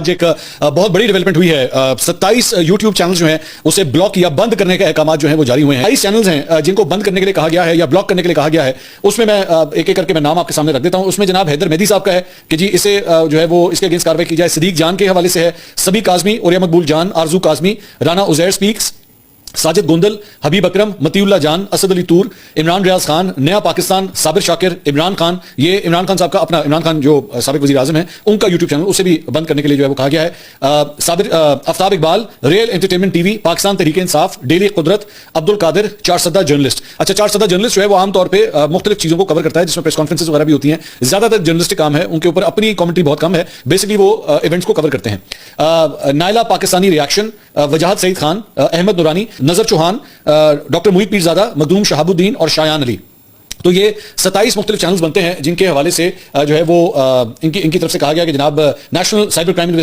آج ایک بہت بڑی ڈیولپمنٹ ہوئی ہے. 27 یوٹیوب چینل جو ہیں اسے بلاک یا بند کرنے کے احکامات جو ہیں وہ جاری ہوئے ہیں. 22 چینلز ہیں جن کو بند کرنے کے لیے کہا گیا ہے یا بلاک کرنے کے لیے کہا گیا ہے. اس میں ایک ایک کر کے میں نام آپ کے سامنے رکھ دیتا ہوں. اس میں جناب حیدر مہدی صاحب کا ہے کہ جی اسے جو ہے وہ اس کے اگینسٹ کارروائی کی جائے. صدیق جان کے حوالے سے ہے سبی کاظمی، اوریا مقبول جان، آرزو کاظمی، رانا عزیر سپیکس، ساجد گوندل، حبیب اکرم، متی اللہ جان، اسد علی طور، عمران ریاض خان، نیا پاکستان، صابر شاکر، عمران خان. یہ عمران خان صاحب کا اپنا، عمران خان جو سابق وزیر اعظم ہیں ان کا یوٹیوب چینل اسے بھی بند کرنے کے لیے جو ہے وہ کہا گیا ہے. Aftab Iqbal, Real Entertainment T V, Pakistan Tehreek Insaf, daily قدرت، عبد القادر، چار سدہ جرنلسٹ. اچھا چار سدہ جرنلسٹ جو ہے وہ عام طور پہ مختلف چیزوں کو کور کرتا ہے جس میں پریس کانفرنسز وغیرہ بھی ہوتی ہیں. زیادہ تر جرنلسٹک کام ہے ان کے اوپر، اپنی کامنٹری بہت کم ہے. بیسکلی وہ ایونٹس کو کور کرتے ہیں. نائلہ پاکستانی ریاکشن، وجاہت سعید خان، احمد نورانی، نظر چوہان، ڈاکٹر محیط پیرزادہ، مخدوم شہاب الدین اور شایان علی. تو یہ 27 مختلف چینلز بنتے ہیں جن کے حوالے سے جو ہے وہ ان کی طرف سے کہا گیا کہ جناب نیشنل سائبر کرائم